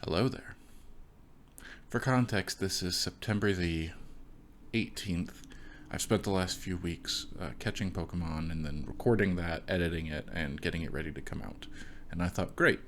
Hello there. For context, this is September the 18th. I've spent the last few weeks catching Pokemon and then recording that, editing it, and getting it ready to come out. And I thought, great,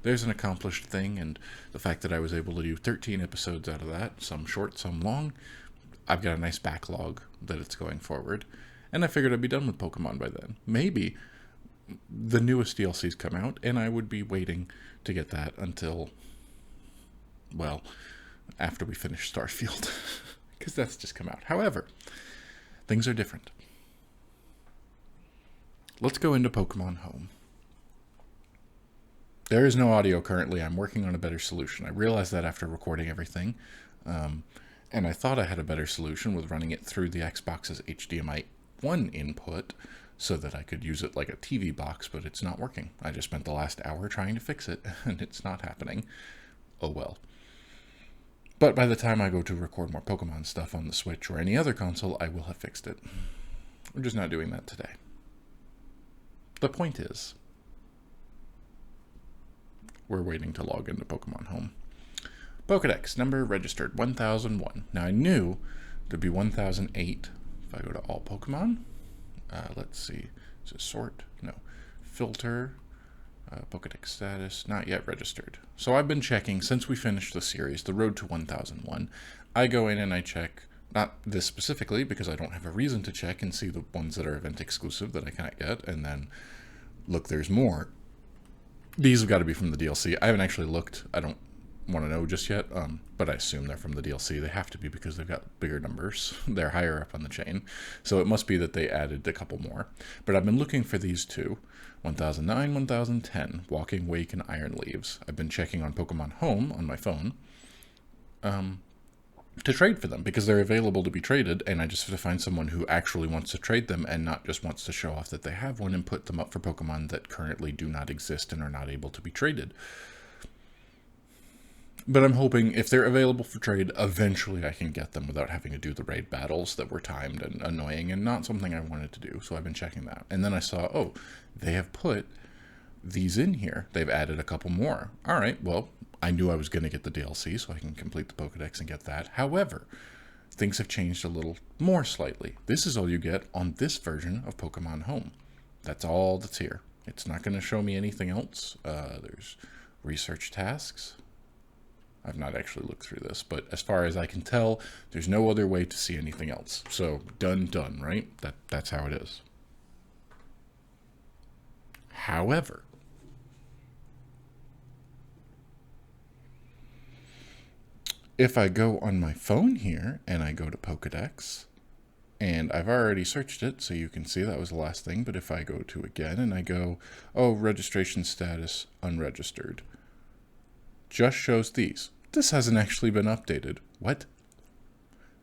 there's an accomplished thing, and the fact that I was able to do 13 episodes out of that, some short, some long, I've got a nice backlog that it's going forward. And I figured I'd be done with Pokemon by then. Maybe the newest DLCs come out, and I would be waiting to get that until, well, after we finish Starfield, because that's just come out. However, things are different. Let's go into Pokemon Home. There is no audio currently. I'm working on a better solution. I realized that after recording everything, and I thought I had a better solution with running it through the Xbox's HDMI 1 input so that I could use it like a TV box, but it's not working. I just spent the last hour trying to fix it, and it's not happening. Oh well. But by the time I go to record more Pokemon stuff on the Switch or any other console, I will have fixed it. I'm just not doing that today. The point is, we're waiting to log into Pokemon Home. Pokedex, number registered, 1001. Now I knew there'd be 1008 if I go to all Pokemon. Let's see, is it sort? No. Filter, Pokedex status, not yet registered. So I've been checking since we finished the series, the road to 1001. I go in and I check, not this specifically because I don't have a reason to check and see the ones that are event exclusive that I can't get, and then look, there's more. These have got to be from the DLC. I haven't actually looked. I don't want to know just yet, but I assume they're from the DLC. They have to be because they've got bigger numbers. They're higher up on the chain. So it must be that they added a couple more. But I've been looking for these two, 1009, 1010, Walking Wake and Iron Leaves. I've been checking on Pokemon Home on my phone to trade for them because they're available to be traded, and I just have to find someone who actually wants to trade them and not just wants to show off that they have one and put them up for Pokemon that currently do not exist and are not able to be traded. But I'm hoping if they're available for trade, eventually I can get them without having to do the raid battles that were timed and annoying and not something I wanted to do. So I've been checking that. And then I saw, oh, they have put these in here. They've added a couple more. All right, well, I knew I was going to get the DLC, so I can complete the Pokedex and get that. However, things have changed a little more slightly. This is all you get on this version of Pokemon Home. That's all that's here. It's not going to show me anything else. There's research tasks. I've not actually looked through this, but as far as I can tell, there's no other way to see anything else. So, done, right? That's how it is. However, if I go on my phone here and I go to Pokedex, and I've already searched it, so you can see that was the last thing, but if I go to again and I go, oh, registration status unregistered, just shows these. This hasn't actually been updated. What?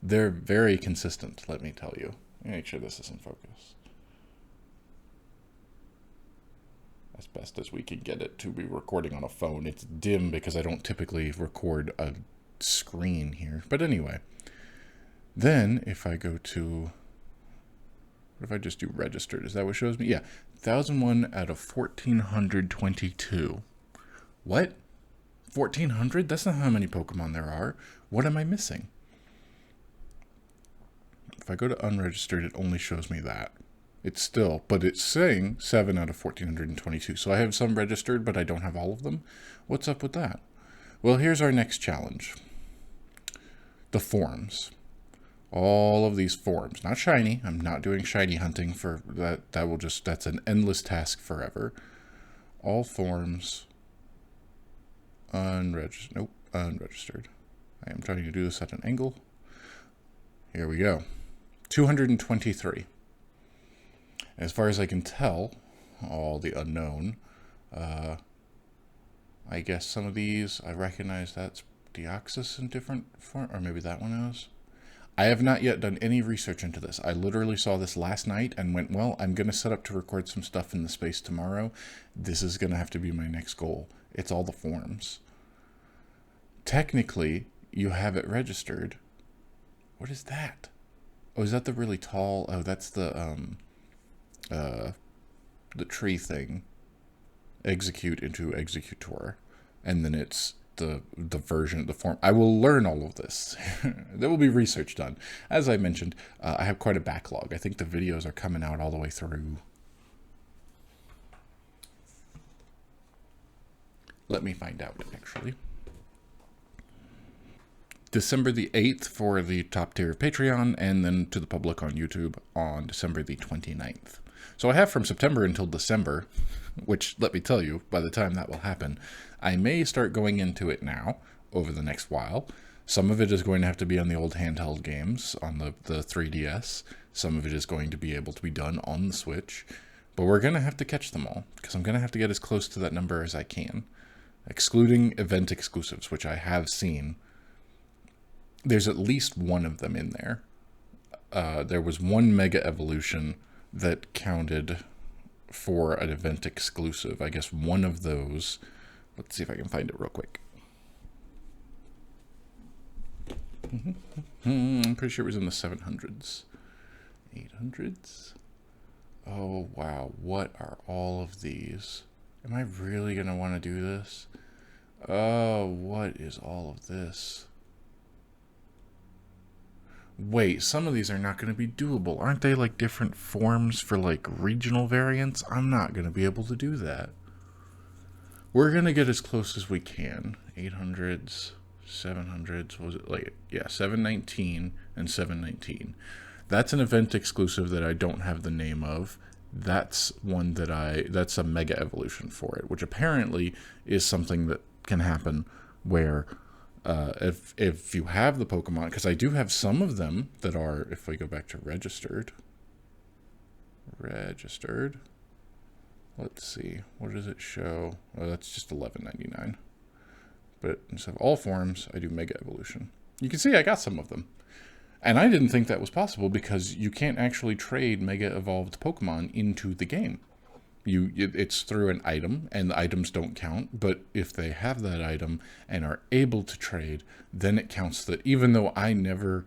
They're very consistent, let me tell you. Let me make sure this is in focus. As best as we can get it to be recording on a phone. It's dim because I don't typically record a screen here. But anyway, then if I go to, what if I just do registered? Is that what shows me? Yeah, 1001 out of 1422. What? 1400? That's not how many Pokemon there are. What am I missing? If I go to unregistered, it only shows me that. It's still, but it's saying 7 out of 1422. So I have some registered, but I don't have all of them. What's up with that? Well, here's our next challenge. The forms. All of these forms. Not shiny. I'm not doing shiny hunting for that. That's an endless task forever. All forms. Unregistered. Nope, unregistered. I am trying to do this at an angle. Here we go. 223. As far as I can tell, all the unknown. I guess some of these, I recognize that's Deoxys in different form, or maybe that one is. I have not yet done any research into this. I literally saw this last night and went, well, I'm going to set up to record some stuff in the space tomorrow. This is going to have to be my next goal. It's all the forms. Technically, you have it registered. What is that? Oh, is that the really tall? Oh, that's the tree thing. Execute into executor. And then it's the version, the form. I will learn all of this. There will be research done. As I mentioned, I have quite a backlog. I think the videos are coming out all the way through. Let me find out, actually. December the 8th for the top tier of Patreon, and then to the public on YouTube on December the 29th. So I have from September until December, which, let me tell you, by the time that will happen, I may start going into it now, over the next while. Some of it is going to have to be on the old handheld games, on the 3DS. Some of it is going to be able to be done on the Switch. But we're going to have to catch them all, because I'm going to have to get as close to that number as I can. Excluding event exclusives, which I have seen. There's at least one of them in there. There was one Mega Evolution that counted for an event exclusive. I guess one of those. Let's see if I can find it real quick. I'm pretty sure it was in the 700s. 800s? Oh, wow. What are all of these? Am I really going to want to do this? Oh, what is all of this? Wait, some of these are not going to be doable. Aren't they like different forms for like regional variants? I'm not going to be able to do that. We're going to get as close as we can. 800s, 700s, what was it like? Yeah, 719 and 719. That's an event exclusive that I don't have the name of. That's one that that's a Mega Evolution for it, which apparently is something that can happen where if you have the Pokemon, because I do have some of them that are, if we go back to registered, let's see, what does it show? Oh, that's just $11.99. But instead of all forms, I do Mega Evolution. You can see I got some of them. And I didn't think that was possible because you can't actually trade Mega Evolved Pokemon into the game. It's through an item, and the items don't count, but if they have that item and are able to trade, then it counts that even though I never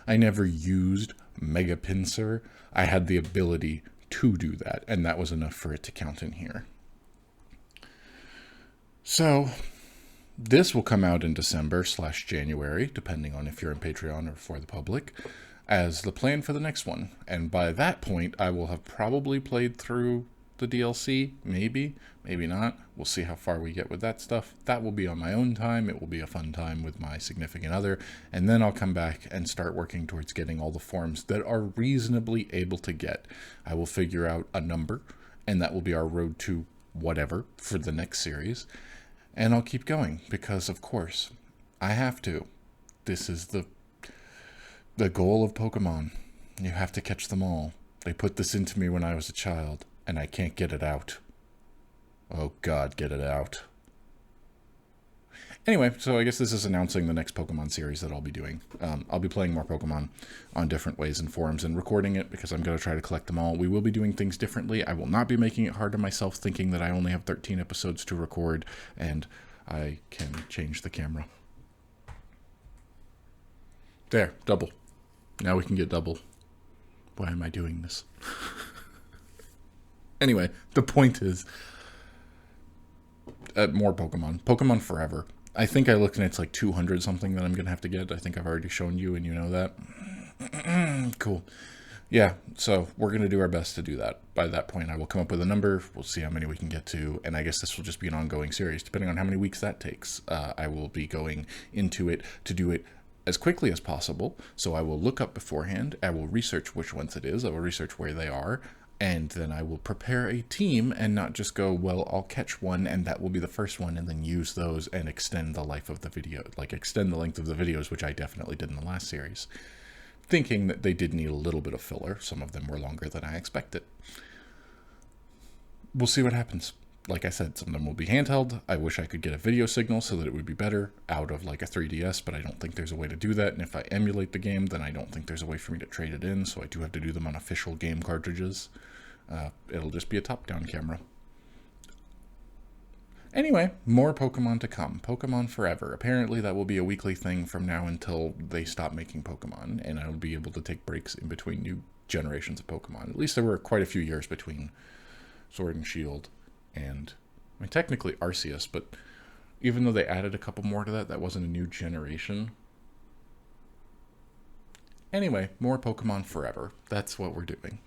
used Mega Pinsir, I had the ability to do that, and that was enough for it to count in here. So this will come out in December/January, depending on if you're in Patreon or for the public, as the plan for the next one. And by that point, I will have probably played through the DLC, maybe not. We'll see how far we get with that stuff. That will be on my own time. It will be a fun time with my significant other, and then I'll come back and start working towards getting all the forms that are reasonably able to get. I will figure out a number, and that will be our road to whatever for the next series, and I'll keep going because, of course, I have to. This is the goal of Pokemon. You have to catch them all. They put this into me when I was a child, and I can't get it out. Oh God, get it out. Anyway, so I guess this is announcing the next Pokemon series that I'll be doing. I'll be playing more Pokemon on different ways and forums and recording it because I'm going to try to collect them all. We will be doing things differently. I will not be making it hard on myself thinking that I only have 13 episodes to record and I can change the camera. There, double. Now we can get double. Why am I doing this? Anyway, the point is, more Pokemon. Pokemon Forever. I think I looked and it's like 200 something that I'm going to have to get. I think I've already shown you and you know that. Cool. Yeah, so we're going to do our best to do that. By that point, I will come up with a number. We'll see how many we can get to. And I guess this will just be an ongoing series, depending on how many weeks that takes. I will be going into it to do it as quickly as possible. So I will look up beforehand. I will research which ones it is. I will research where they are. And then I will prepare a team and not just go, well, I'll catch one and that will be the first one and then use those and extend the life of the video, like extend the length of the videos, which I definitely did in the last series. Thinking that they did need a little bit of filler. Some of them were longer than I expected. We'll see what happens. Like I said, some of them will be handheld. I wish I could get a video signal so that it would be better out of like a 3DS, but I don't think there's a way to do that. And if I emulate the game, then I don't think there's a way for me to trade it in. So I do have to do them on official game cartridges. It'll just be a top-down camera. Anyway, more Pokemon to come. Pokemon Forever. Apparently that will be a weekly thing from now until they stop making Pokemon, and I'll be able to take breaks in between new generations of Pokemon. At least there were quite a few years between Sword and Shield and, I mean, technically Arceus, but Even though they added a couple more to that, that wasn't a new generation. Anyway, more Pokemon forever. That's what we're doing.